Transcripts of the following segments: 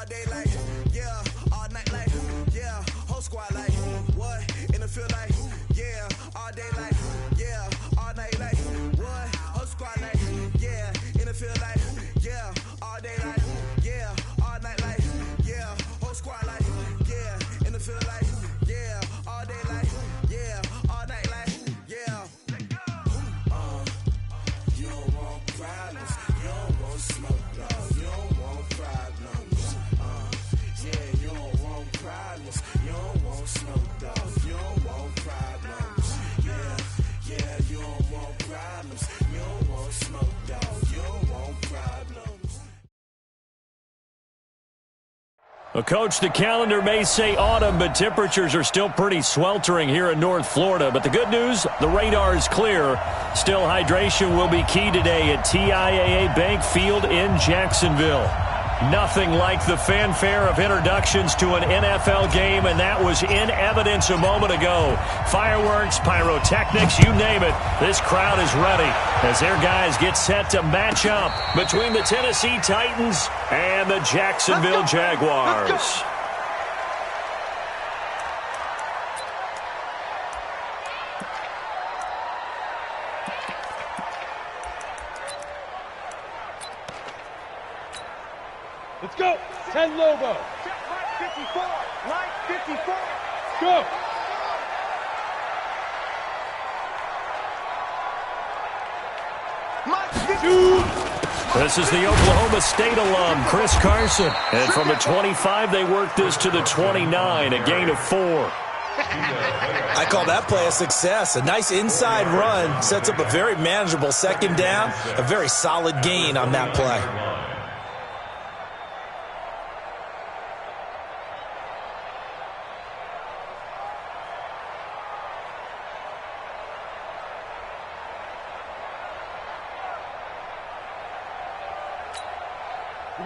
all day like, yeah, all night like, yeah, whole squad like, what, in the field like, yeah, all day like, yeah, all night like, what, whole squad like, yeah, in the field like, yeah, all day like, yeah, all night like, yeah, whole squad like, yeah, in the field like, yeah, all day like, yeah, all night like, yeah. You don't want problems, you don't want smoke, no, you don't want problems. Yeah, you don't want problems, you don't want smoke, dog, you don't want problems. Yeah, you don't want problems, you don't want smoke, dog, you don't want problems. Well, Coach, the calendar may say autumn, but temperatures are still pretty sweltering here in North Florida. But the good news, the radar is clear. Still, hydration will be key today at TIAA Bank Field in Jacksonville. Nothing like the fanfare of introductions to an NFL game, and that was in evidence a moment ago. Fireworks, pyrotechnics, you name it. This crowd is ready as their guys get set to match up between the Tennessee Titans and the Jacksonville Jaguars. Let's go. 10 Lobo. Line 54. Line 54. Go. This is the Oklahoma State alum, Chris Carson. And from the 25, they work this to the 29, a gain of 4. I call that play a success. A nice inside run sets up a very manageable second down, a very solid gain on that play.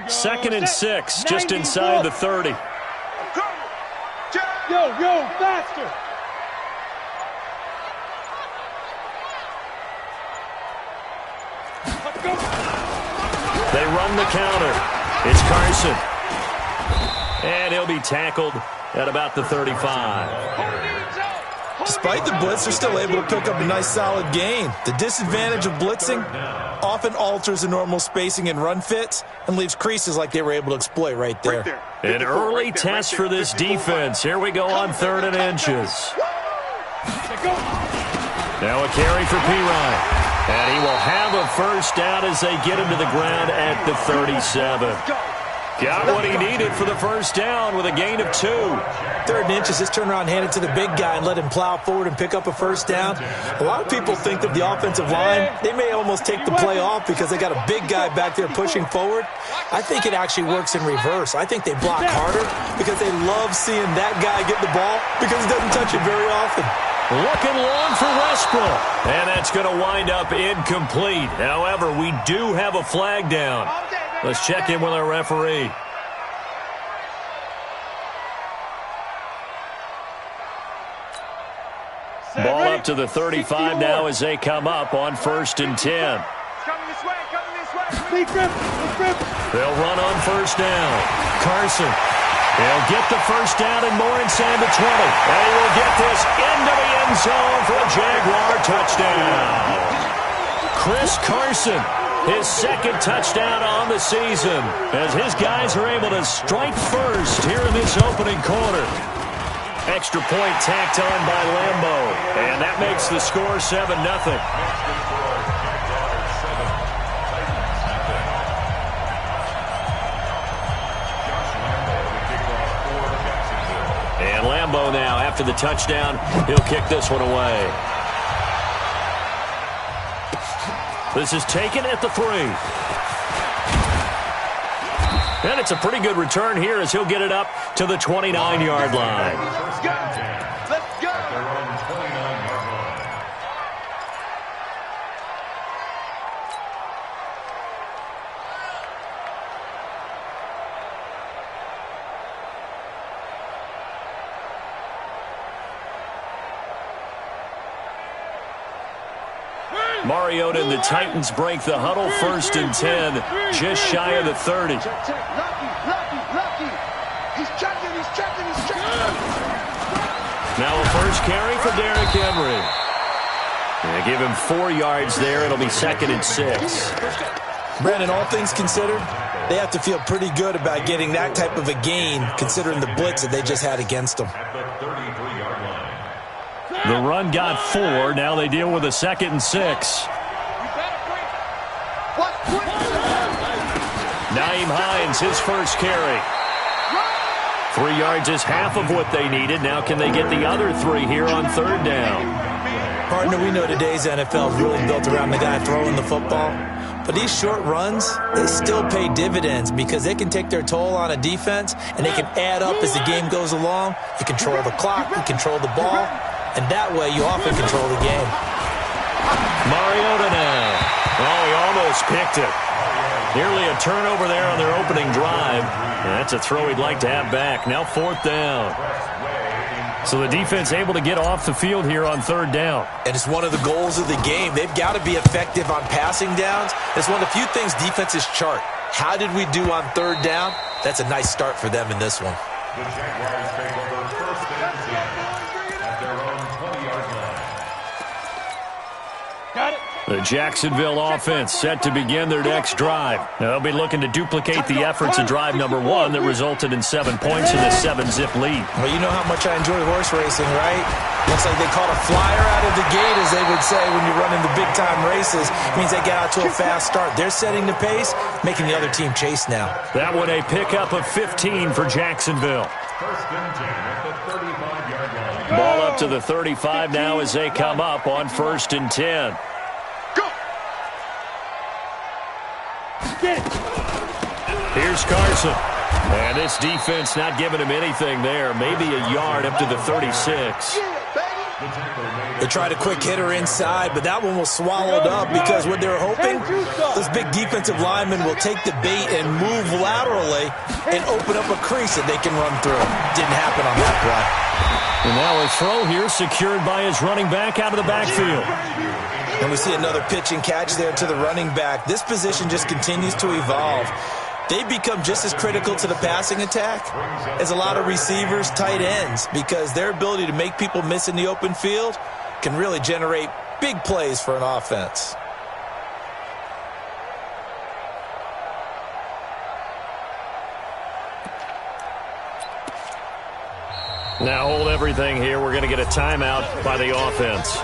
Second and 6, just inside the 30. Yo, faster. They run the counter. It's Carson. And he'll be tackled at about the 35. Despite the blitz, they're still able to pick up a nice solid gain. The disadvantage of blitzing often alters the normal spacing and run fits and leaves creases like they were able to exploit right there. An early test for this defense. Here we go on 3rd and inches. Now a carry for Pirine. And he will have a first down as they get him to the ground at the 37. Got what he needed for the first down with a gain of 2. 3rd and inches, just turn around, hand it to the big guy, and let him plow forward and pick up a first down. A lot of people think that the offensive line, they may almost take the play off because they got a big guy back there pushing forward. I think it actually works in reverse. I think they block harder because they love seeing that guy get the ball because he doesn't touch it very often. Looking long for Westbrook. And that's going to wind up incomplete. However, we do have a flag down. Let's check in with our referee. Ball up to the 35 now as they come up on 1st and 10. They'll run on first down. Carson. He'll get the first down and more inside the 20. And he will get this into the end zone for a Jaguar touchdown. Chris Carson, his 2nd touchdown on the season, as his guys are able to strike first here in this opening quarter. Extra point tacked on by Lambo, and that makes the score 7-0. And Lambo now, after the touchdown, he'll kick this one away. This is taken at the 3. And it's a pretty good return here as he'll get it up to the 29-yard line. Let's go. Let's go. Mariota and the Titans break the huddle 1st and 10, just shy of the 30. Lucky. Now a first carry for Derrick Henry. Yeah, give him 4 yards there. It'll be 2nd and 6. Brandon, all things considered, they have to feel pretty good about getting that type of a gain considering the blitz that they just had against them. The run got 4. Now they deal with a 2nd and 6. Nyheim Hines, his first carry. 3 yards is half of what they needed. Now can they get the other 3 here on 3rd down? Partner, we know today's NFL is really built around the guy throwing the football. But these short runs, they still pay dividends because they can take their toll on a defense and they can add up as the game goes along. You control the clock, you control the ball, and that way you often control the game. Mariota now. Oh, he almost picked it. Nearly a turnover there on their opening drive. That's a throw he'd like to have back. Now 4th down. So the defense able to get off the field here on 3rd down. And it's one of the goals of the game. They've got to be effective on passing downs. It's one of the few things defenses chart. How did we do on 3rd down? That's a nice start for them in this one. The Jaguars take over 1st and 10 at their own 20-yard line. Got it. The Jacksonville offense set to begin their next drive. Now they'll be looking to duplicate the efforts of drive number 1 that resulted in 7 points in a 7-zip lead. Well, you know how much I enjoy horse racing, right? Looks like they caught a flyer out of the gate, as they would say when you're running the big-time races. It means they got out to a fast start. They're setting the pace, making the other team chase now. That one a pickup of 15 for Jacksonville. 1st and 10 at the 35-yard line. Ball up to the 35 now as they come up on 1st and 10. Here's Carson. And this defense not giving him anything there. Maybe a yard up to the 36. They tried a quick hitter inside, but that one was swallowed up because what they were hoping, those big defensive linemen will take the bait and move laterally and open up a crease that they can run through. Didn't happen on that play. And now a throw here secured by his running back out of the backfield. And we see another pitch and catch there to the running back. This position just continues to evolve. They become just as critical to the passing attack as a lot of receivers, tight ends, because their ability to make people miss in the open field can really generate big plays for an offense. Now hold everything here. We're going to get a timeout by the offense.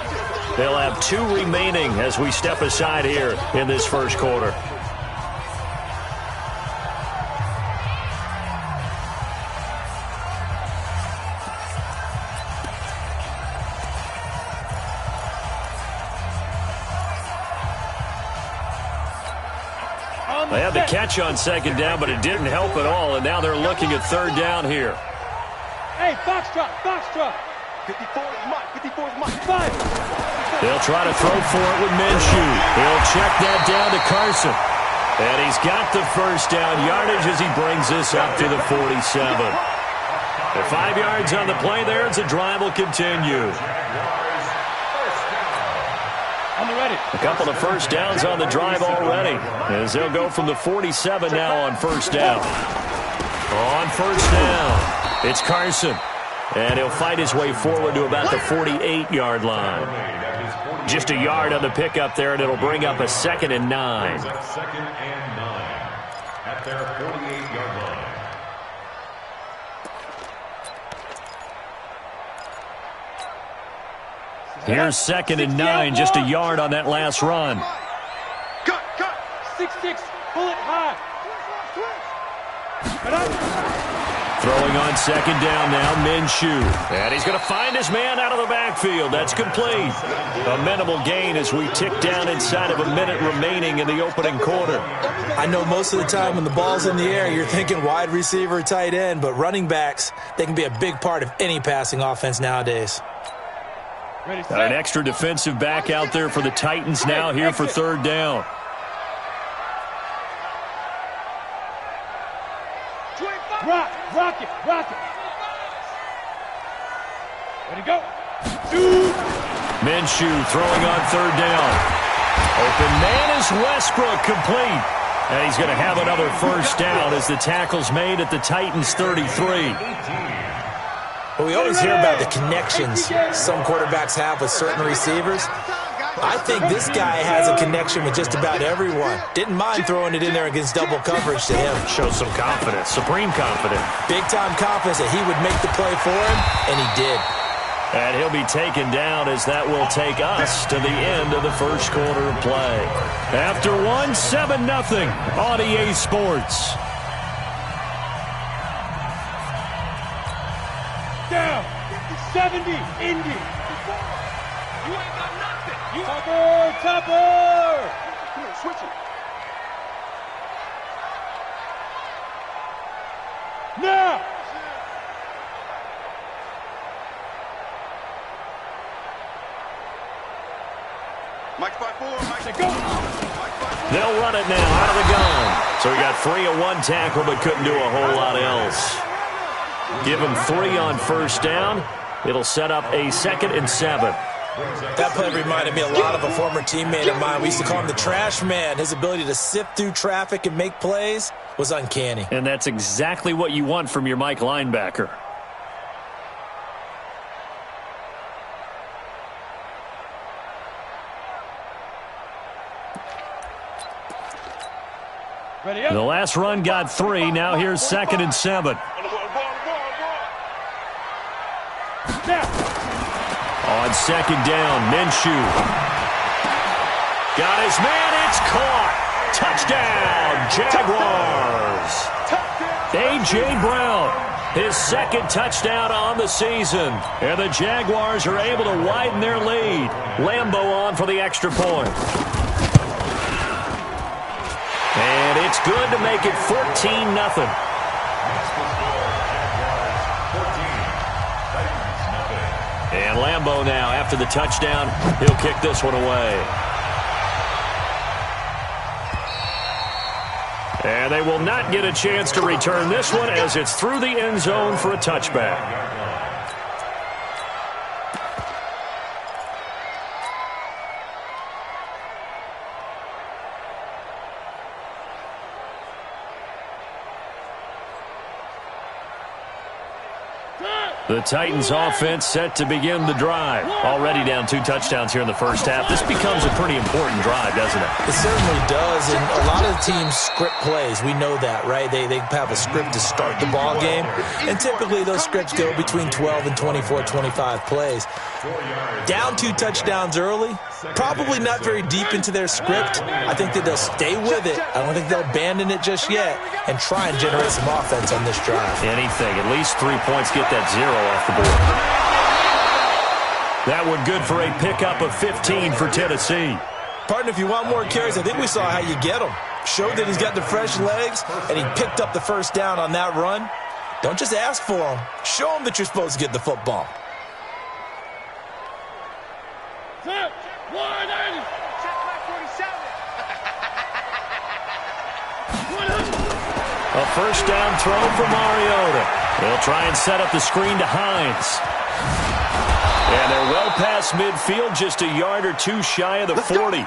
They'll have 2 remaining as we step aside here in this first quarter. They had the catch on 2nd down, but it didn't help at all, and now they're looking at 3rd down here. Hey, foxtrot, foxtrot. 54 is mine, 54 is mine. 5. They'll try to throw for it with Minshew. He'll check that down to Carson. And he's got the first down yardage as he brings this up to the 47. The 5 yards on the play there as the drive will continue. On the ready. A couple of first downs on the drive already as they'll go from the 47 now on 1st down. On 1st down, it's Carson. And he'll fight his way forward to about the 48-yard line. Just a yard on the pickup there, and it'll bring up a 2nd and 9. 2nd and 9 at their 48-yard line. Here's 2nd and 9, just a yard on that last run. Cut. 6-6, pull it high. Throwing on 2nd down now, Minshew. And he's going to find his man out of the backfield. That's complete. A minimal gain as we tick down inside of a minute remaining in the opening quarter. I know most of the time when the ball's in the air, you're thinking wide receiver, tight end, but running backs, they can be a big part of any passing offense nowadays. An extra defensive back out there for the Titans now here for 3rd down. Rock it. Ready to go. Minshew throwing on 3rd down. Open man is Westbrook, complete. And he's going to have another first down as the tackle's made at the Titans' 33. Well, we always hear about the connections some quarterbacks have with certain receivers. I think this guy has a connection with just about everyone. Didn't mind throwing it in there against double coverage to him. Shows some confidence, supreme confidence. Big-time confidence that he would make the play for him, and he did. And he'll be taken down as that will take us to the end of the first quarter of play. After one, 7-0 on EA Sports. Down. 70. Indy. You ain't got nothing. Topper. Come on, switch it. Now. Mike 5-4. Mike, go. They'll run it now out of the gun. So he got 3 on one tackle, but couldn't do a whole lot else. Give him 3 on first down. It'll set up a 2nd and 7. That play reminded me a lot of a former teammate of mine. We used to call him the trash man. His ability to sift through traffic and make plays was uncanny. And that's exactly what you want from your Mike linebacker. Ready up. The last run got 3. Now here's 2nd and 7. On 2nd down, Minshew. Got his man, it's caught. Touchdown, Jaguars. A.J. Brown, his 2nd touchdown on the season. And the Jaguars are able to widen their lead. Lambeau on for the extra point. And it's good to make it 14-0. And Lambeau now, after the touchdown, he'll kick this one away. And they will not get a chance to return this one as it's through the end zone for a touchback. The Titans offense set to begin the drive. Already down 2 touchdowns here in the first half. This becomes a pretty important drive, doesn't it? It certainly does, and a lot of the teams script plays. We know that, right? They have a script to start the ball game, and typically those scripts go between 12 and 24, 25 plays. Down 2 touchdowns early, probably not very deep into their script. I think that they'll stay with it. I don't think they'll abandon it just yet and try and generate some offense on this drive. Anything, at least 3 points, get that 0 off the board. That one good for a pickup of 15 for Tennessee. Partner, if you want more carries, I think we saw how you get them. Showed that he's got the fresh legs, and he picked up the first down on that run. Don't just ask for them. Show them that you're supposed to get the football. A first down throw for Mariota. They'll try and set up the screen to Hines. And they're well past midfield, just a yard or 2 shy of the 40.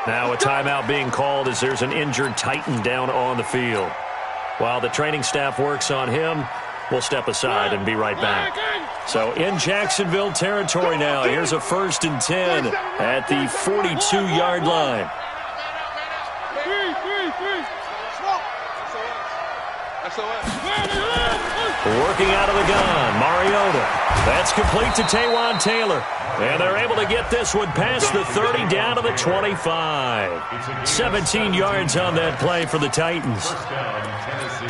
Now a timeout being called as there's an injured Titan down on the field. While the training staff works on him, we'll step aside and be right back. So in Jacksonville territory now, here's a 1st and 10 at the 42-yard line. Working out of the gun, Mariota. That's complete to Taywan Taylor. And they're able to get this one past the 30 down to the 25. 17 yards on that play for the Titans. First down, Tennessee.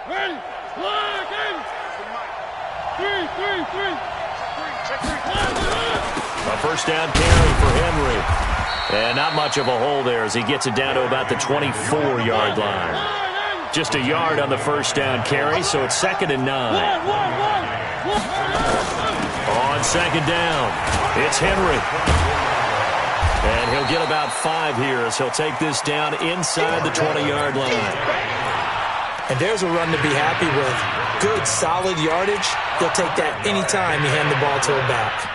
Ready, lock in. 3. A first down carry for Henry. And not much of a hole there as he gets it down to about the 24-yard line. Just a yard on the first down carry, so it's 2nd and 9. On 2nd down, it's Henry. And he'll get about 5 here as he'll take this down inside the 20-yard line. And there's a run to be happy with. Good, solid yardage. He'll take that anytime you hand the ball to a back.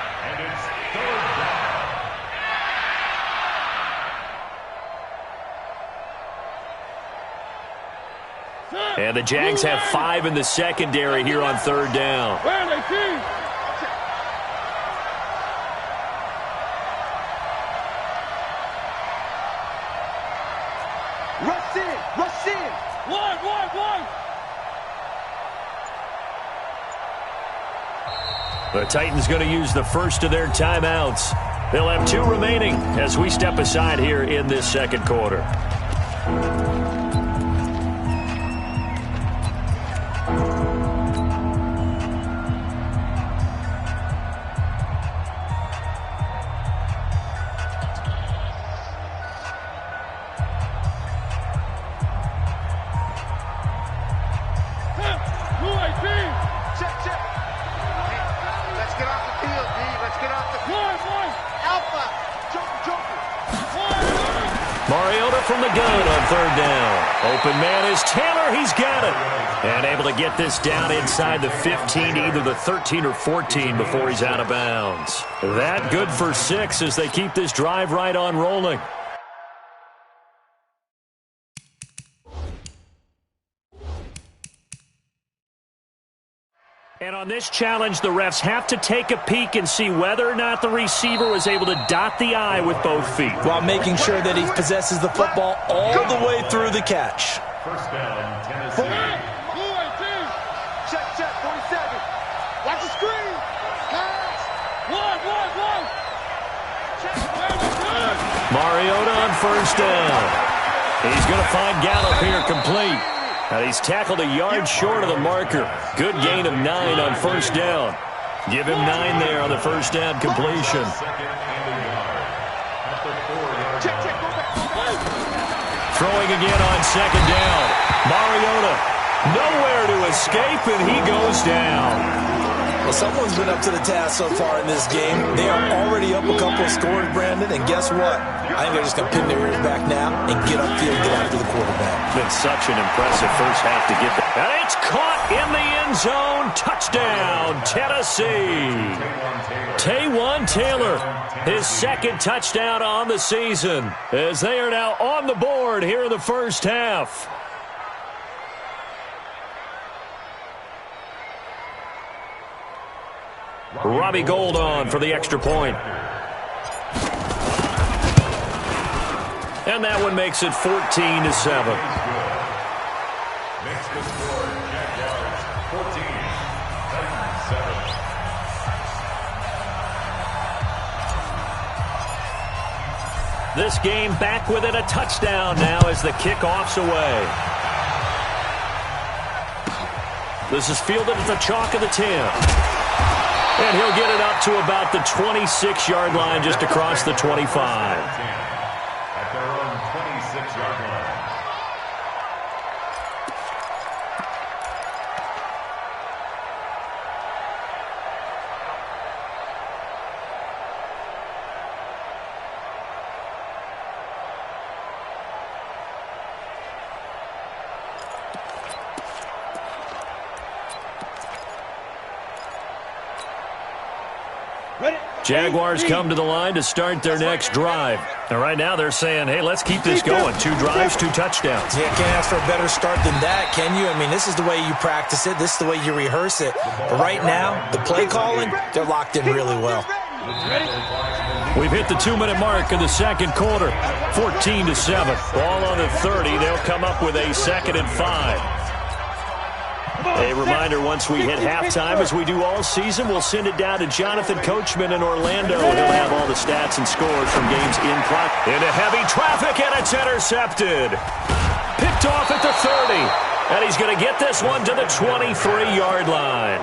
And the Jags have 5 in the secondary here on 3rd down. Where are they, team? Rush in! Rush in! One! The Titans going to use the first of their timeouts. They'll have 2 remaining as we step aside here in this second quarter. From the gun on 3rd down. Open man is Taylor. He's got it. And able to get this down inside the 15, either the 13 or 14 before he's out of bounds. That good for 6 as they keep this drive right on rolling. And on this challenge, the refs have to take a peek and see whether or not the receiver was able to dot the I with both feet, while making sure that he possesses the football all the way through the catch. First down, Tennessee. Check, 47. Watch the screen. Pass. One. Mariota on 1st down. He's going to find Gallup here complete. And he's tackled a yard short of the marker. Good gain of 9 on 1st down. Give him 9 there on the 1st down completion. Throwing again on 2nd down. Mariota nowhere to escape, and he goes down. Well, someone's been up to the task so far in this game. They are already up a couple of scores, Brandon, and guess what? I think they're just going to pin their ears back now and get upfield and get after the quarterback. Been such an impressive first half to get that. And it's caught in the end zone. Touchdown, Tennessee. Taywan Taylor, his 2nd touchdown on the season, as they are now on the board here in the first half. Robbie Gould on for the extra point. And that one makes it 14-7. Makes the score Jaguars 14, Titans 7. This game back within a touchdown now as the kickoff's away. This is fielded at the chalk of the 10. And he'll get it up to about the 26-yard line, just across the 25. At their own 26-yard line. Jaguars come to the line to start their next drive. And right now they're saying, hey, let's keep this going. 2 drives, 2 touchdowns. Yeah, can't ask for a better start than that, can you? I mean, this is the way you practice it. This is the way you rehearse it. But right now, the play calling, they're locked in really well. We've hit the 2-minute mark in the second quarter. 14-7. Ball on the 30. They'll come up with a 2nd and 5. A reminder, once we hit halftime, as we do all season, we'll send it down to Jonathan Coachman in Orlando. He'll have all the stats and scores from games in clock. Into heavy traffic, and it's intercepted. Picked off at the 30. And he's going to get this one to the 23-yard line.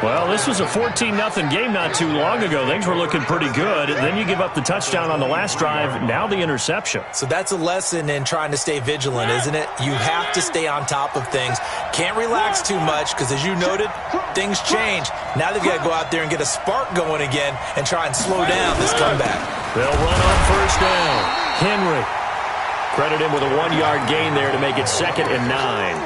Well, this was a 14-0 game not too long ago. Things were looking pretty good. And then you give up the touchdown on the last drive. Now the interception. So that's a lesson in trying to stay vigilant, isn't it? You have to stay on top of things. Can't relax too much because, as you noted, things change. Now they've got to go out there and get a spark going again and try and slow down this comeback. They'll run on 1st down. Henry. Credit him with a 1-yard gain there to make it 2nd and 9.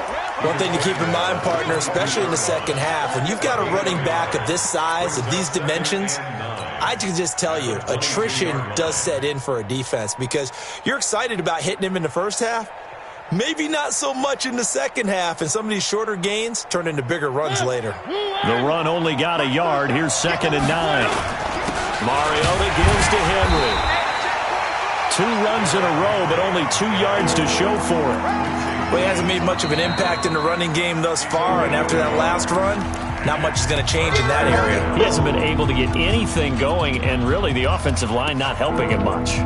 One thing to keep in mind, partner, especially in the second half, when you've got a running back of this size, of these dimensions, I can just tell you, attrition does set in for a defense because you're excited about hitting him in the first half, Maybe not so much in the second half, and some of these shorter gains turn into bigger runs later. The run only got a yard. Here's 2nd and 9. Mariota gives to Henry. 2 runs in a row, but only 2 yards to show for it. Well, he hasn't made much of an impact in the running game thus far, and after that last run, not much is going to change in that area. He hasn't been able to get anything going, and really the offensive line not helping him much.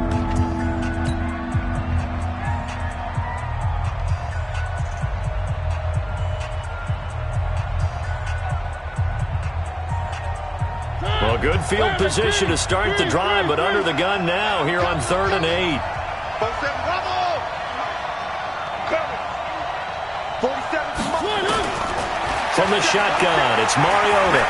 Well, good field position to start the drive, but under the gun now here on 3rd and 8. From the shotgun, it's Mariota.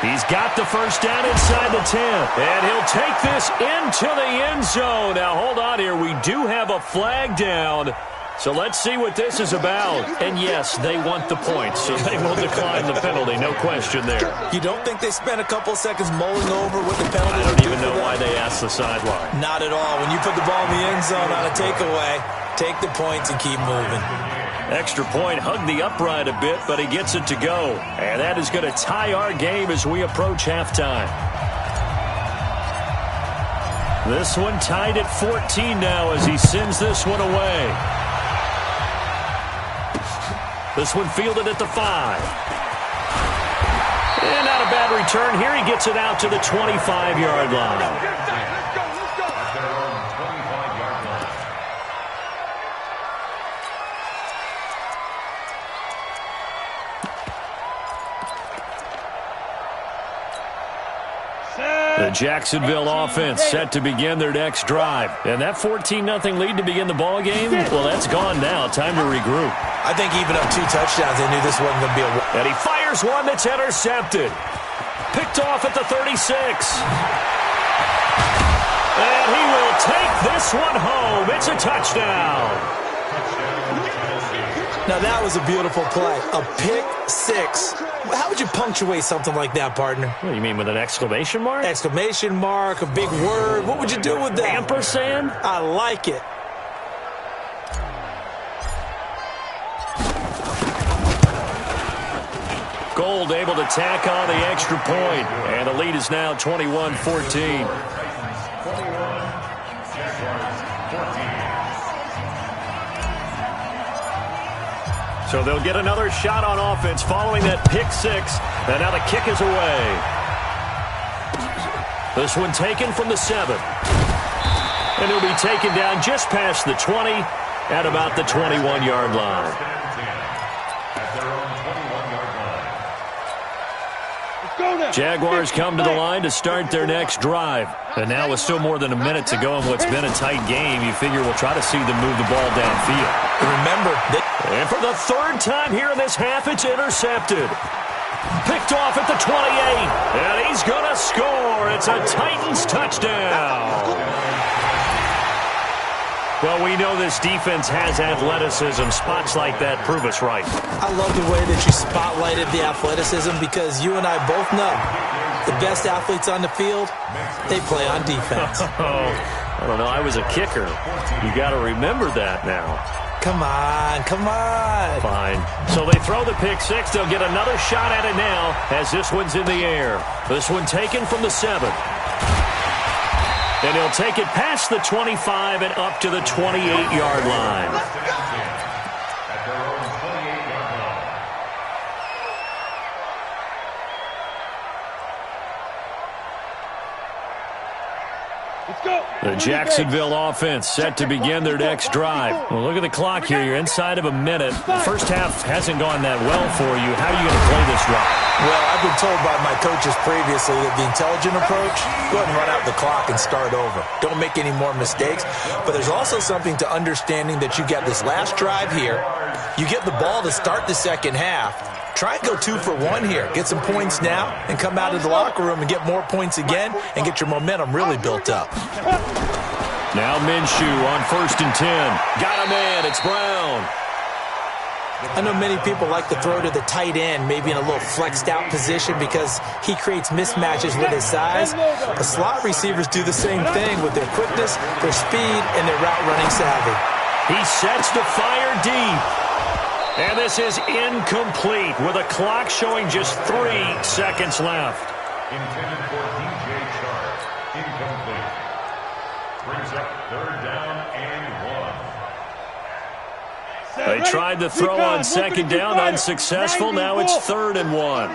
He's got the first down inside the 10, and he'll take this into the end zone. Now, hold on here. We do have a flag down. So let's see what this is about. And yes, they want the points, so they will decline the penalty, no question there. You don't think they spent a couple seconds mulling over what the penalty I don't even know why they asked the sideline. Not at all. When you put the ball in the end zone on a takeaway, take the points and keep moving. Extra point, hugged the upright a bit, but he gets it to go. And that is going to tie our game as we approach halftime. This one tied at 14 now as he sends this one away. This one fielded at the 5. And not a bad return here. He gets it out to the 25-yard line. The Jacksonville offense set to begin their next drive. And that 14-0 lead to begin the ball game, well, that's gone now. Time to regroup. I think even up 2 touchdowns, they knew this wasn't going to be a... And he fires one that's intercepted. Picked off at the 36. And he will take this one home. It's a touchdown. Now, that was a beautiful play. A pick 6. How would you punctuate something like that, partner? What do you mean, with an exclamation mark? Exclamation mark, a big word. What would you do with that? Ampersand? I like it. Gold able to tack on the extra point. And the lead is now 21-14. So they'll get another shot on offense following that pick 6. And now the kick is away. This one taken from the 7. And he'll be taken down just past the 20 at about the 21-yard line. Jaguars come to the line to start their next drive. And now with still more than a minute to go in what's been a tight game, you figure we'll try to see them move the ball downfield. Remember, and for the 3rd time here in this half, it's intercepted. Picked off at the 28. And he's going to score. It's a Titans touchdown. Well, we know this defense has athleticism. Spots like that prove us right. I love the way that you spotlighted the athleticism because you and I both know the best athletes on the field, they play on defense. I don't know. I was a kicker. You got to remember that now. Come on, come on. Fine. So they throw the pick 6. They'll get another shot at it now as this one's in the air. This one taken from the 7. And he'll take it past the 25 and up to the 28-yard line. The Jacksonville offense set to begin their next drive. Well, look at the clock here. You're inside of a minute. The first half hasn't gone that well for you. How are you going to play this drive? Well, I've been told by my coaches previously that the intelligent approach, go ahead and run out the clock and start over. Don't make any more mistakes. But there's also something to understanding that you get this last drive here. You get the ball to start the second half. Try and go 2 for 1 here. Get some points now and come out of the locker room and get more points again and get your momentum really built up. Now Minshew on 1st and 10. Got a man. It's Brown. I know many people like to throw to the tight end, maybe in a little flexed out position because he creates mismatches with his size. But slot receivers do the same thing with their quickness, their speed, and their route running savvy. He sets to fire deep. And this is incomplete with a clock showing just 3 seconds left. Intended for DJ Chark. Incomplete. Brings up 3rd down and 1. They tried to throw on 2nd down, unsuccessful. Now it's 3rd and 1.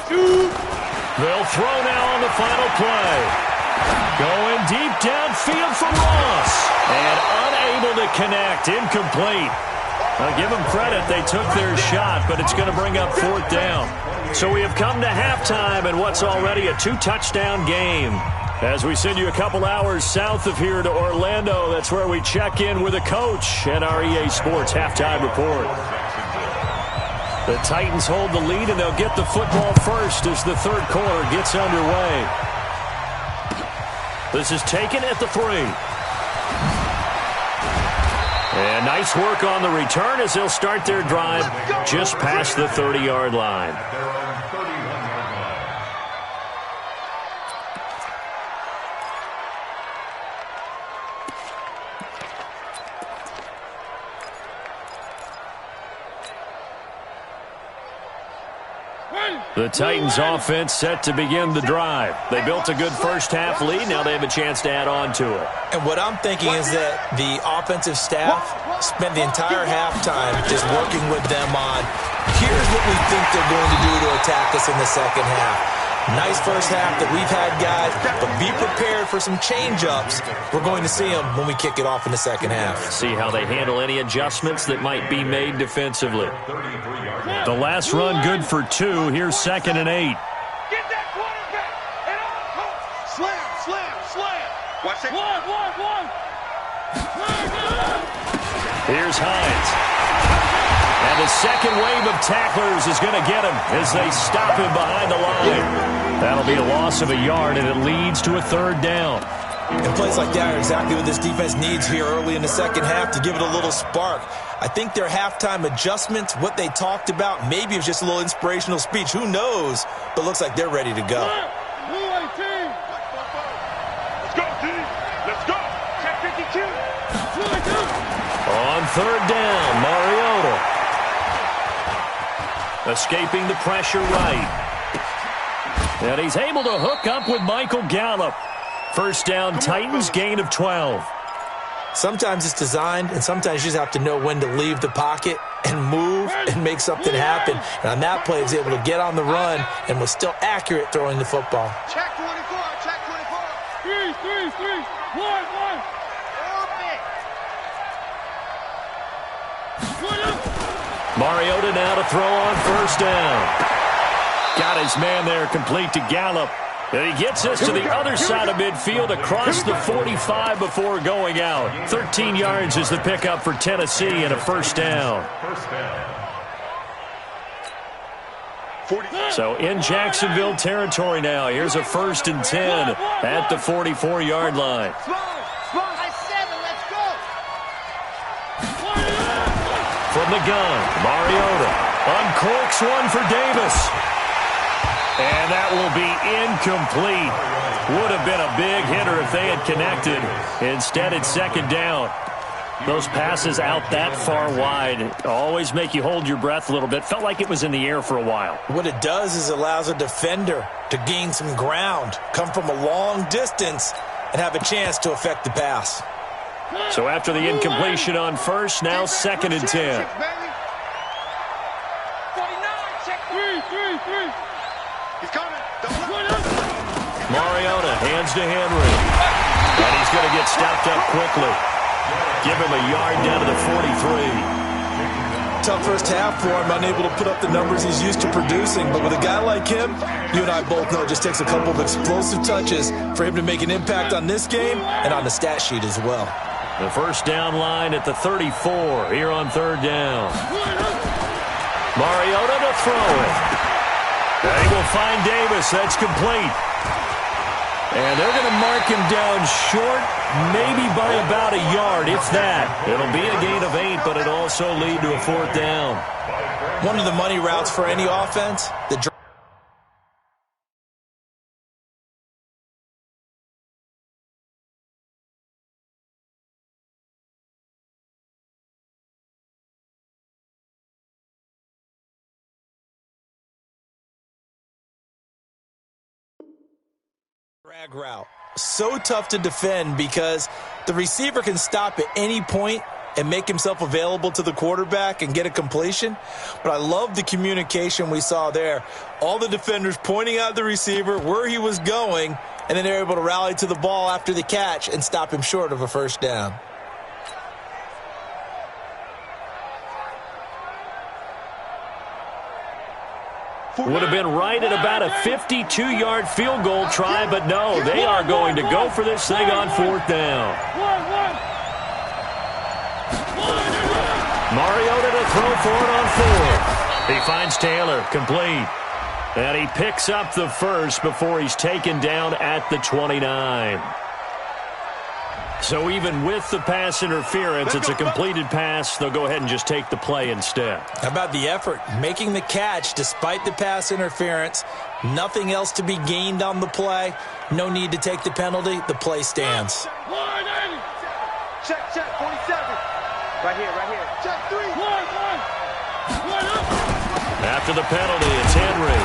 They'll throw now on the final play. Going deep downfield for Ross. And unable to connect. Incomplete. I'll give them credit. They took their shot, but it's going to bring up 4th down. So we have come to halftime in what's already a 2-touchdown game. As we send you a couple hours south of here to Orlando, that's where we check in with a coach at our EA Sports Halftime Report. The Titans hold the lead, and they'll get the football first as the 3rd quarter gets underway. This is taken at the 3. And nice work on the return as they'll start their drive just past the 30-yard line. The Titans offense set to begin the drive. They built a good first-half lead. Now they have a chance to add on to it. And what I'm thinking is that the offensive staff spent the entire halftime just working with them on, here's what we think they're going to do to attack us in the second half. Nice first half that we've had, guys, but be prepared for some change-ups. We're going to see them when we kick it off in the second half. See how they handle any adjustments that might be made defensively. The last run good for 2. Here's 2nd and 8. Get that quarterback. And on. Slam, slam, slam. Watch it. One. Here's Hines. And the second wave of tacklers is going to get him as they stop him behind the line. That'll be a loss of a yard, and it leads to a 3rd down. And plays like that are exactly what this defense needs here early in the second half to give it a little spark. I think their halftime adjustments, what they talked about, maybe it was just a little inspirational speech. Who knows? But looks like they're ready to go. Let's go, team. Let's go. Check 52. On 3rd down, Mariota. Escaping the pressure right. And he's able to hook up with Michael Gallup. First down, Titans, gain of 12. Sometimes it's designed, and sometimes you just have to know when to leave the pocket and move and make something happen. And on that play, he was able to get on the run and was still accurate throwing the football. Check 24. Check 24. 3. 1. Mariota now to throw on 1st down. Got his man there, complete to Gallup. And he gets us to the other side of midfield across the 45 before going out. 13 yards is the pickup for Tennessee and a 1st down. So in Jacksonville territory now. Here's a 1st and 10 at the 44-yard line. From the gun, Mariota uncorks one for Davis. And that will be incomplete. Would have been a big hitter if they had connected. Instead, it's 2nd down. Those passes out that far wide always make you hold your breath a little bit. Felt like it was in the air for a while. What it does is allows a defender to gain some ground, come from a long distance, and have a chance to affect the pass. So after the incompletion on 1st, now 2nd and 10. 49, check 3. He's coming. Mariota hands to Henry. And he's going to get stopped up quickly. Give him a yard down to the 43. Tough first half for him, unable to put up the numbers he's used to producing. But with a guy like him, you and I both know it just takes a couple of explosive touches for him to make an impact on this game and on the stat sheet as well. The 1st down line at the 34 here on 3rd down. Mariota to throw it. They will find Davis. That's complete. And they're going to mark him down short, maybe by about a yard, if that. It'll be a gain of 8, but it'll also lead to a 4th down. One of the money routes for any offense, the Drag route. So tough to defend because the receiver can stop at any point and make himself available to the quarterback and get a completion. But I love the communication we saw there. All the defenders pointing out the receiver, where he was going, and then they're able to rally to the ball after the catch and stop him short of a first down. Would have been right at about a 52-yard field goal try, but no, they are going to go for this thing on fourth down. Mariota to throw for it on fourth. He finds Taylor, complete. And he picks up the first before he's taken down at the 29. So even with the pass interference, it's a completed pass. They'll go ahead and just take the play instead. How about the effort? Making the catch despite the pass interference. Nothing else to be gained on the play. No need to take the penalty. The play stands. Check, 47. Right here. Check 3. After the penalty, it's Henry.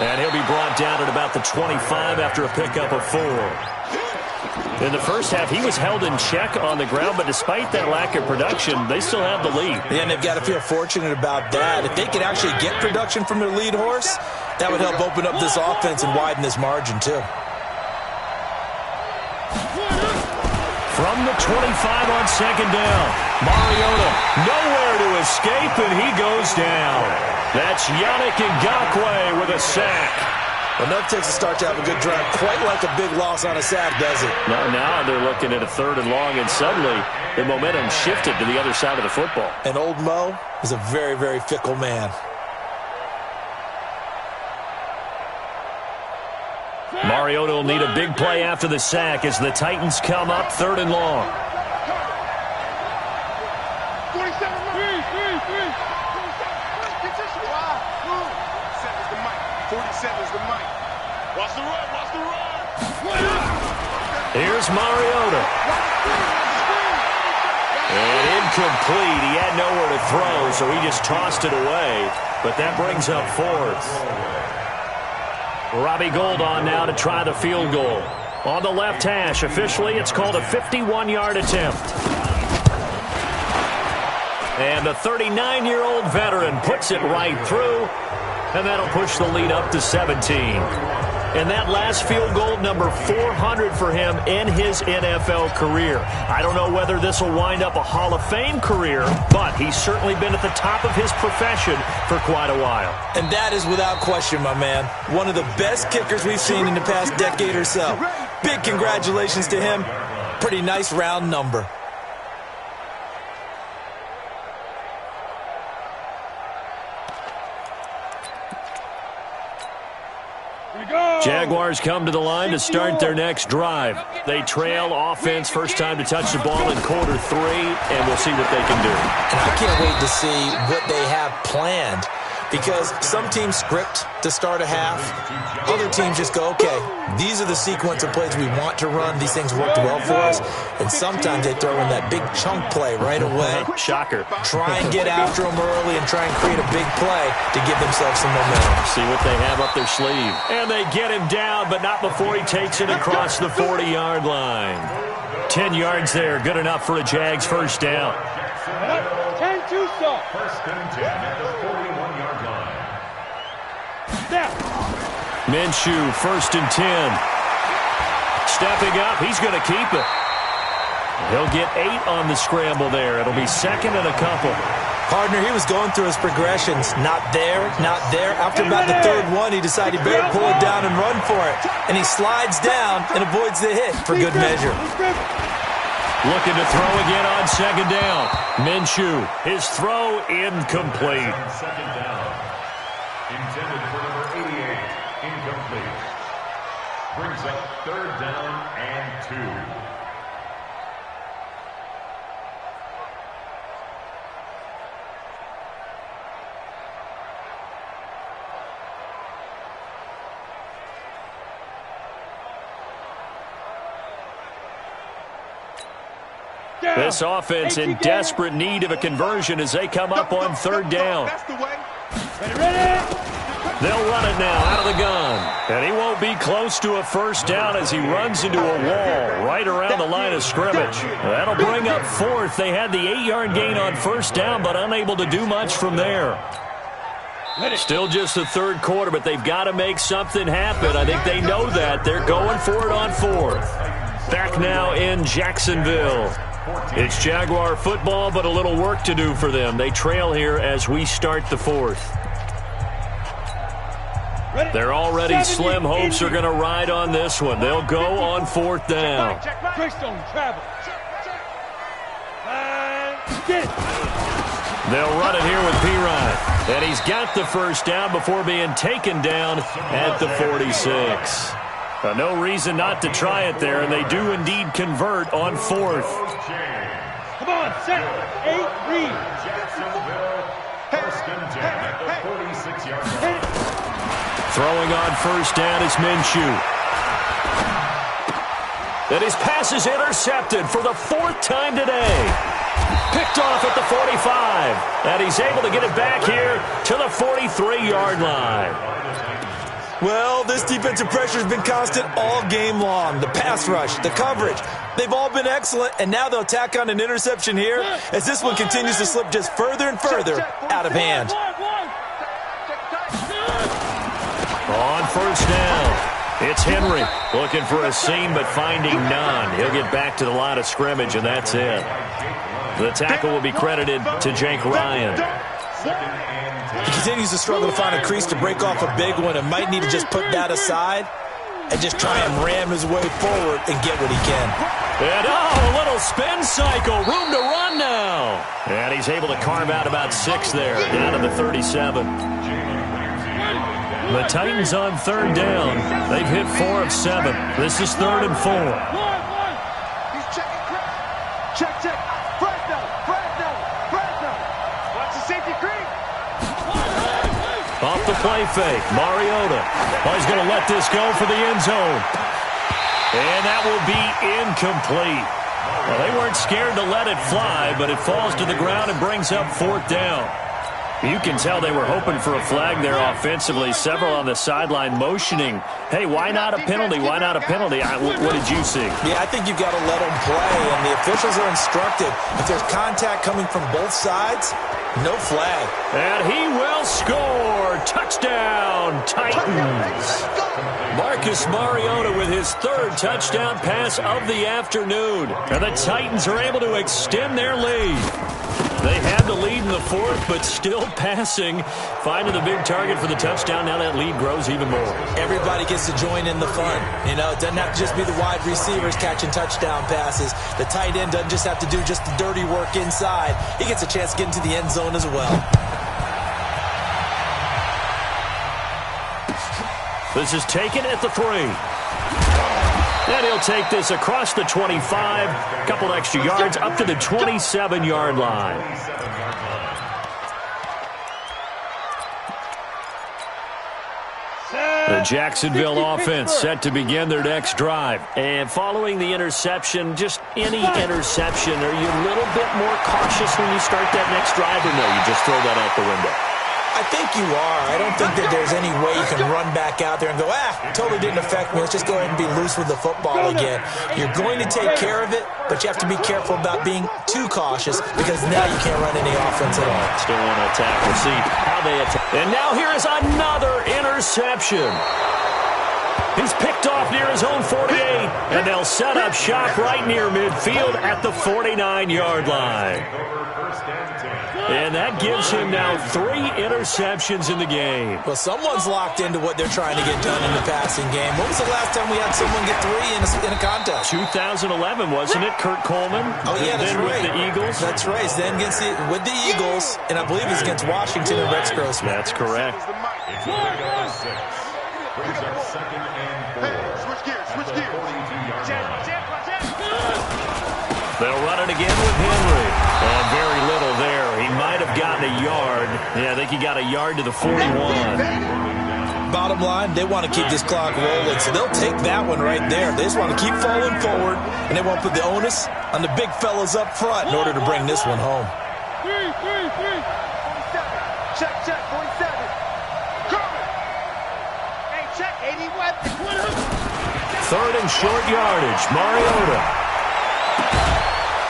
And he'll be brought down at about the 25 after a pickup of 4. In the first half, he was held in check on the ground, but despite that lack of production, they still have the lead. Yeah, and they've got to feel fortunate about that. If they could actually get production from their lead horse, that would help open up this offense and widen this margin, too. From the 25 on second down, Mariota nowhere to escape, and he goes down. That's Yannick Ngakoue with a sack. Enough takes a start to have a good drive. Quite like a big loss on a sack, does it? Now they're looking at a 3rd and long, and suddenly the momentum shifted to the other side of the football. And old Mo is a very, very fickle man. Mariota will need a big play after the sack as the Titans come up 3rd and long. 47's the mic. Watch the run. Here's Mariota. And incomplete. He had nowhere to throw, so he just tossed it away. But that brings up 4th. Robbie Gould on now to try the field goal. On the left hash, officially it's called a 51-yard attempt. And the 39-year-old veteran puts it right through. And that'll push the lead up to 17. And that last field goal, number 400 for him in his NFL career. I don't know whether this will wind up a Hall of Fame career, but he's certainly been at the top of his profession for quite a while. And that is without question, my man. One of the best kickers we've seen in the past decade or so. Big congratulations to him. Pretty nice round number. Jaguars come to the line to start their next drive. They trail offense, first time to touch the ball in quarter 3, and we'll see what they can do. And I can't wait to see what they have planned, because some teams script to start a half. Other teams just go, okay, these are the sequence of plays we want to run. These things worked well for us. And sometimes they throw in that big chunk play right away. Shocker. Try and get after them early and try and create a big play to give themselves some momentum. See what they have up their sleeve. And they get him down, but not before he takes it across the 40-yard line. 10 yards there, good enough for a Jags first down. 10-2 so. First and 10 at the 41-yard line. Minshew, first and 10. Stepping up, he's going to keep it. He'll get 8 on the scramble there. It'll be 2nd and a couple. Partner, he was going through his progressions. Not there, not there. After about the 3rd one, he decided he better pull it down and run for it. And he slides down and avoids the hit for good measure. Looking to throw again on 2nd down. Minshew, his throw incomplete. Second down. Intended for number 88. Incomplete. Brings up 3rd down and 2. This offense in desperate need of a conversion as they come up on 3rd down. That's the way. Ready? They'll run it now out of the gun. And he won't be close to a first down as he runs into a wall right around the line of scrimmage. That'll bring up fourth. They had the 8-yard gain on first down, but unable to do much from there. Still just the third quarter, but they've got to make something happen. I think they know that. They're going for it on fourth. Back now in Jacksonville. It's Jaguar football, but a little work to do for them. They trail here as we start the fourth. They're already slim hopes are going to ride on this one. They'll go on fourth down. They'll run it here with Pirine. And he's got the first down before being taken down at the 46. No reason not to try it there, and they do indeed convert on fourth. Come on, set, 8, read. Jacksonville, first and 10 at the 46-yard line. Throwing on first down is Minshew. And his pass is intercepted for the fourth time today. Picked off at the 45. And he's able to get it back here to the 43-yard line. Well, this defensive pressure has been constant all game long. The pass rush, the coverage, they've all been excellent, and now they'll tack on an interception here as this one continues to slip just further and further out of hand. On first down, it's Henry looking for a seam but finding none. He'll get back to the line of scrimmage, and that's it. The tackle will be credited to Jake Ryan. He continues to struggle to find a crease to break off a big one and might need to just put that aside and just try and ram his way forward and get what he can. And a little spin cycle, room to run now. And he's able to carve out about 6 there, down to the 37. The Titans on third down. They've hit 4 of 7. This is 3rd and 4. He's checking. Check. Fresno. Watch the safety creep. Off the play fake, Mariota. Oh, he's going to let this go for the end zone. And that will be incomplete. Well, they weren't scared to let it fly, but it falls to the ground and brings up 4th down. You can tell they were hoping for a flag there offensively. Several on the sideline motioning, hey, why not a penalty? Why not a penalty? What did you see? Yeah, I think you've got to let them play, and the officials are instructed. If there's contact coming from both sides, no flag. And he will score. Touchdown, Titans. Marcus Mariota with his 3rd touchdown pass of the afternoon. And the Titans are able to extend their lead. They had the lead in the 4th, but still passing. Finding the big target for the touchdown. Now that lead grows even more. Everybody gets to join in the fun. You know, it doesn't have to just be the wide receivers catching touchdown passes. The tight end doesn't just have to do just the dirty work inside. He gets a chance to get into the end zone as well. This is taken at the 3. And he'll take this across the 25, a couple extra yards, up to the 27-yard line. The Jacksonville offense set to begin their next drive. And following the interception, just any interception, are you a little bit more cautious when you start that next drive, or no, you just throw that out the window? I think you are. I don't think that there's any way you can run back out there and go, totally didn't affect me. Let's just go ahead and be loose with the football again. You're going to take care of it, but you have to be careful about being too cautious because now you can't run any offense at all. Still want to attack. We'll see how they attack. And now here is another interception. He's picked off near his own 48, and they'll set up shop right near midfield at the 49-yard line. And that gives him now 3 interceptions in the game. Well, someone's locked into what they're trying to get done in the passing game. When was the last time we had someone get 3 in a contest? 2011, wasn't it? Kurt Coleman. Oh, yeah, that's right. With the Eagles. That's right. Then with the Eagles, and I believe it's against Washington and Rex Grossman. That's correct. Brings up 2nd and 4. Switch gears. 42-yard line. They'll run it again with Henry. And very little there. He might have gotten a yard. Yeah, I think he got a yard to the 41. Bottom line, they want to keep this clock rolling, so they'll take that one right there. They just want to keep falling forward, and they want to put the onus on the big fellas up front in order to bring this one home. 3. 47. Check. 47. Coming. Third and short yardage. Mariota.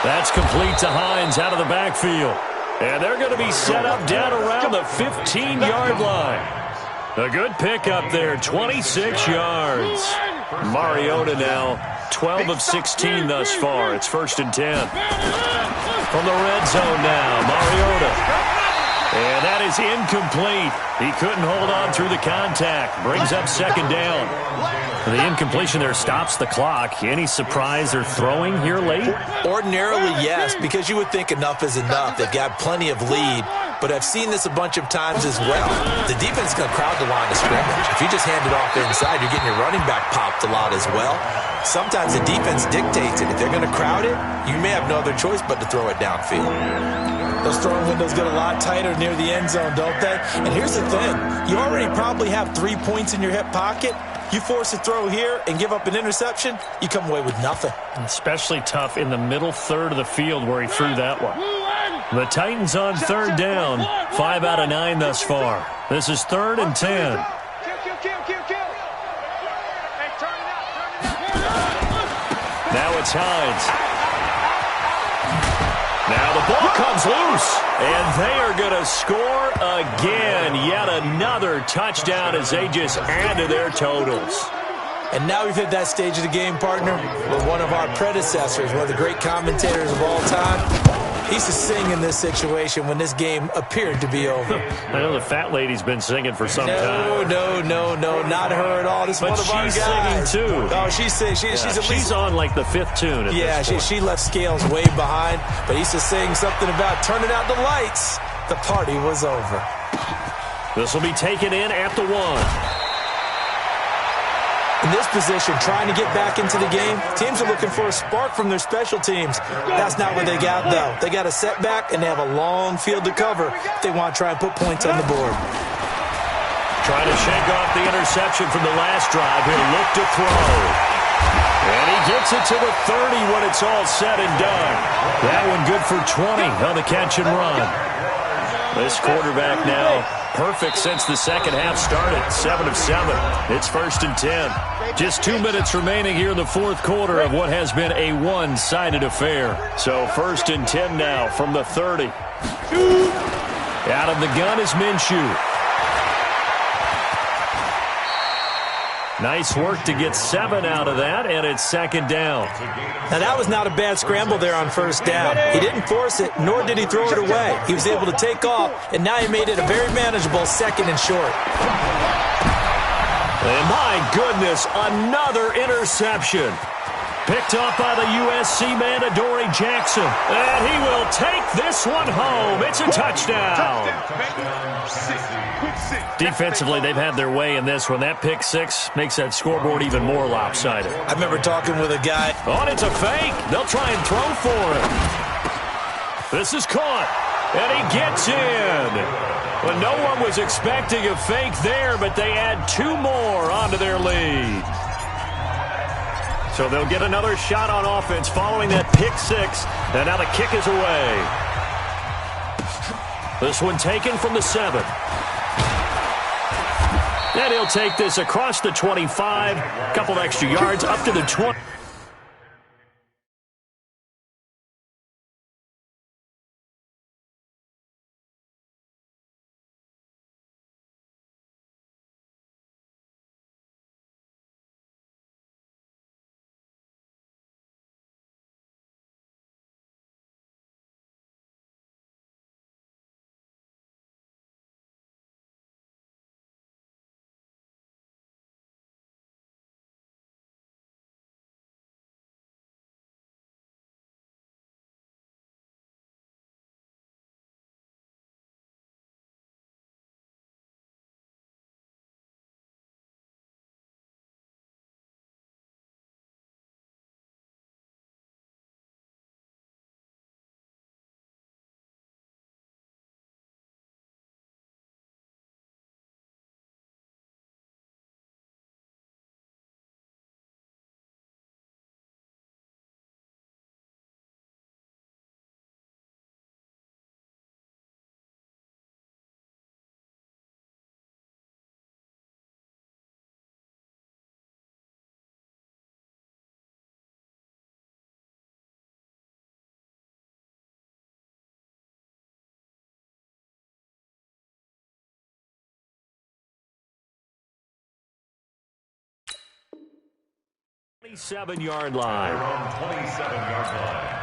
That's complete to Hines out of the backfield. And they're going to be set up down around the 15-yard line. A good pickup there, 26 yards. Mariota now 12 of 16 thus far. It's 1st and 10. From the red zone now, Mariota. And that is incomplete. He couldn't hold on through the contact. Brings up 2nd down. The incompletion there stops the clock. Any surprise they're throwing here late? Ordinarily, yes, because you would think enough is enough. They've got plenty of lead, but I've seen this a bunch of times as well. The defense is going to crowd the line of scrimmage. If you just hand it off inside, you're getting your running back popped a lot as well. Sometimes the defense dictates it. If they're going to crowd it, you may have no other choice but to throw it downfield. Those throwing windows get a lot tighter near the end zone, don't they? And here's the thing. You already probably have 3 points in your hip pocket. You force a throw here and give up an interception, you come away with nothing. Especially tough in the middle third of the field where he threw that one. The Titans on 3rd down. 5 out of 9 thus far. This is 3rd and 10. Now it's Hines. Now the ball comes loose, and they are going to score again. Yet another touchdown as they just add to their totals. And now we've hit that stage of the game, partner, where one of our predecessors, one of the great commentators of all time, he used to sing in this situation when this game appeared to be over. I know the fat lady's been singing for some time. No, not her at all. This is one of our guys. She's singing too. Oh, she's singing. She's on like the 5th tune. Yeah, she left Scales way behind, but he used to sing something about turning out the lights. The party was over. This will be taken in at the 1. In this position, trying to get back into the game, teams are looking for a spark from their special teams. That's not what they got, though. They got a setback, and they have a long field to cover if they want to try and put points on the board. Trying to shake off the interception from the last drive. He'll look to throw. And he gets it to the 30 when it's all said and done. That one good for 20 on the catch and run. This quarterback now perfect since the second half started. 7 of 7. It's 1st and 10. Just 2 minutes remaining here in the 4th quarter of what has been a one-sided affair. So 1st and 10 now from the 30. Out of the gun is Minshew. Nice work to get 7 out of that, and it's 2nd down. Now, that was not a bad scramble there on 1st down. He didn't force it, nor did he throw it away. He was able to take off, and now he made it a very manageable 2nd and short. And my goodness, another interception. Picked off by the USC man, Adoree Jackson. And he will take this one home. It's a touchdown. Defensively, they've had their way in this one. That pick 6 makes that scoreboard even more lopsided. I remember talking with a guy. Oh, it's a fake. They'll try and throw for him. This is caught. And he gets in. Well, no one was expecting a fake there, but they add 2 more onto their lead. So they'll get another shot on offense following that pick 6. And now the kick is away. This one taken from the 7. And he'll take this across the 25. Couple extra yards up to the 20. 27-yard line. Around 27-yard line.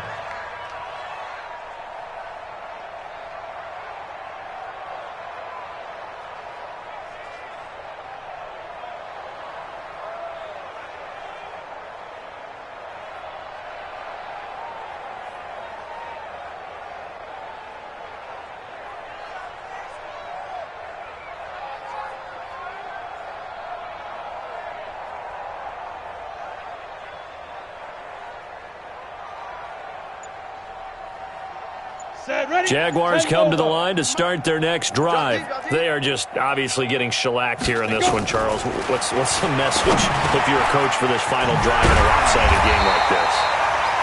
Jaguars come to the line to start their next drive. They are just obviously getting shellacked here in this one, Charles. What's the message if you're a coach for this final drive in a lopsided game like this?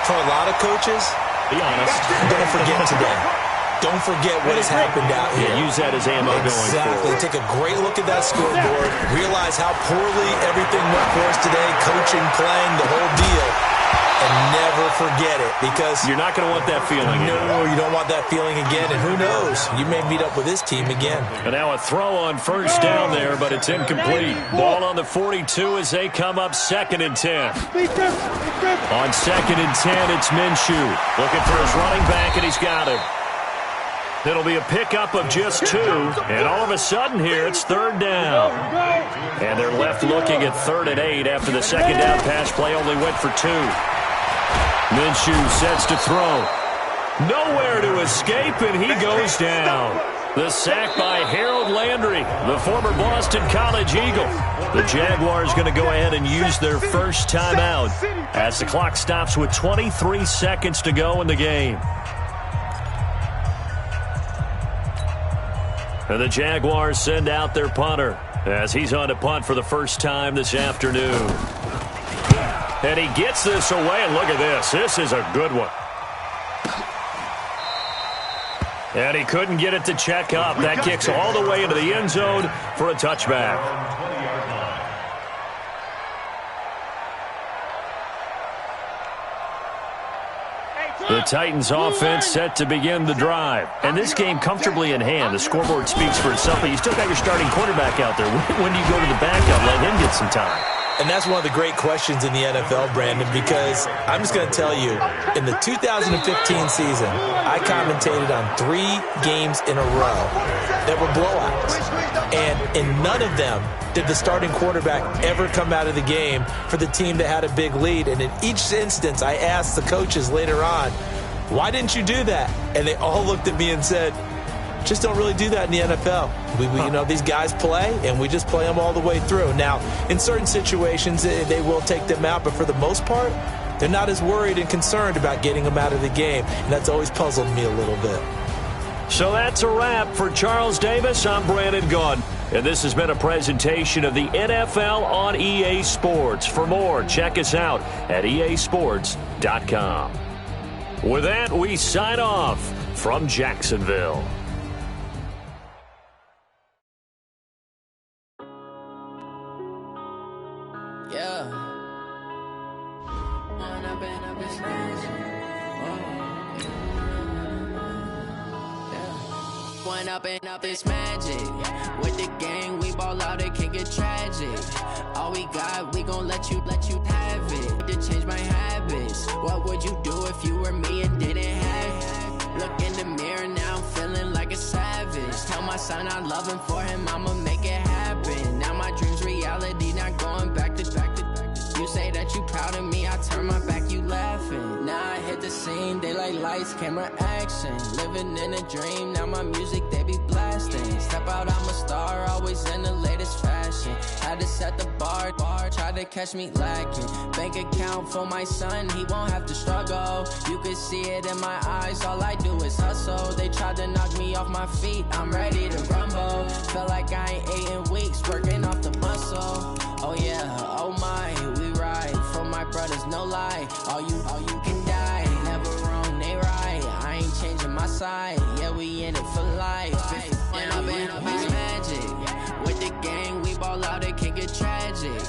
For a lot of coaches, be honest, don't forget today. Don't forget what has happened out here. Yeah, use that as ammo going forward. Take a great look at that scoreboard. Realize how poorly everything went for us today. Coaching, playing, the whole deal. And never forget it, because you're not going to want that feeling again. No, you don't want that feeling again. And who knows? You may meet up with this team again. And now a throw on first down there, but it's incomplete. Ball on the 42 as they come up 2nd and 10. On 2nd and 10, it's Minshew looking for his running back, and he's got him. It'll be a pickup of just 2, and all of a sudden here, it's 3rd down. And they're left looking at 3rd and 8 after the 2nd down pass play only went for 2. Minshew sets to throw. Nowhere to escape, and he goes down. The sack by Harold Landry, the former Boston College Eagle. The Jaguars going to go ahead and use their first timeout as the clock stops with 23 seconds to go in the game. And the Jaguars send out their punter as he's on to punt for the first time this afternoon. And he gets this away, and look at this. This is a good one. And he couldn't get it to check up. That kicks all the way into the end zone for a touchback. The Titans offense set to begin the drive. And this game comfortably in hand. The scoreboard speaks for itself, but you still got your starting quarterback out there. When do you go to the backup? Let him get some time. And that's one of the great questions in the NFL, Brandon, because I'm just going to tell you, in the 2015 season, I commentated on 3 games in a row that were blowouts. And in none of them did the starting quarterback ever come out of the game for the team that had a big lead. And in each instance, I asked the coaches later on, why didn't you do that? And they all looked at me and said, just don't really do that in the NFL. You know, these guys play, and we just play them all the way through. Now, in certain situations, they will take them out, but for the most part, they're not as worried and concerned about getting them out of the game, and that's always puzzled me a little bit. So that's a wrap for Charles Davis. I'm Brandon Gunn, and this has been a presentation of the NFL on EA Sports. For more, check us out at easports.com. With that, we sign off from Jacksonville. Up this magic. With the gang, we ball out, it can get tragic. All we got, we gon' let you have it. To change my habits. What would you do if you were me and didn't have it? Look in the mirror, now I'm feeling like a savage. Tell my son I love him, for him I'ma make it happen. Now my dream's reality, not going back to. You say that you proud of me, I turn my back, you laughing. Now I hit the scene, they like lights, camera, action. Living in a dream, now my music, they be blasting. Step out, I'm a star, always in the latest fashion. Had to set the bar, try to catch me lacking. Bank account for my son, he won't have to struggle. You can see it in my eyes, all I do is hustle. They tried to knock me off my feet, I'm ready to rumble. Feel like I ain't ate in weeks, working off the muscle. Oh yeah, oh my, we ride for my brothers, no lie. All you can die, never wrong, they right. I ain't changing my side, yeah, we in it for life. When I've been up is magic. With the gang, we ball out, it can get tragic.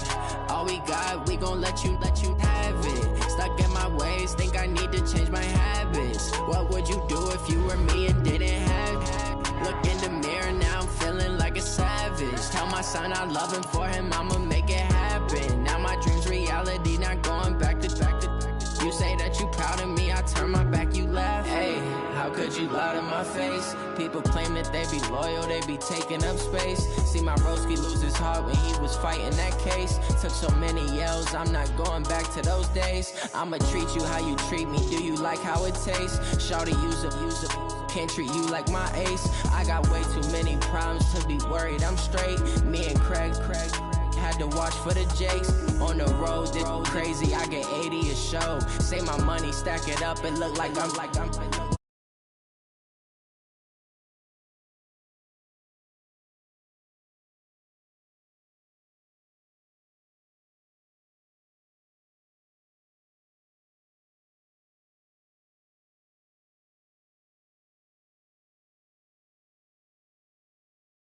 All we got, we gon' let you have it. Stuck in my ways, think I need to change my habits. What would you do if you were me and didn't have it? Look in the mirror, now I'm feeling like a savage. Tell my son I love him, for him I'ma make it happen. Now my dream's reality, not going you loud in my face. People claim that they be loyal, they be taking up space. See my broski lose his heart when he was fighting that case. Took so many yells, I'm not going back to those days. I'ma treat you how you treat me, do you like how it tastes? Shawty, use up, can't treat you like my ace. I got way too many problems to be worried, I'm straight. Me and Craig had to watch for the Jakes. On the road, this crazy, I get 80 a show. Say my money, stack it up, and look like I'm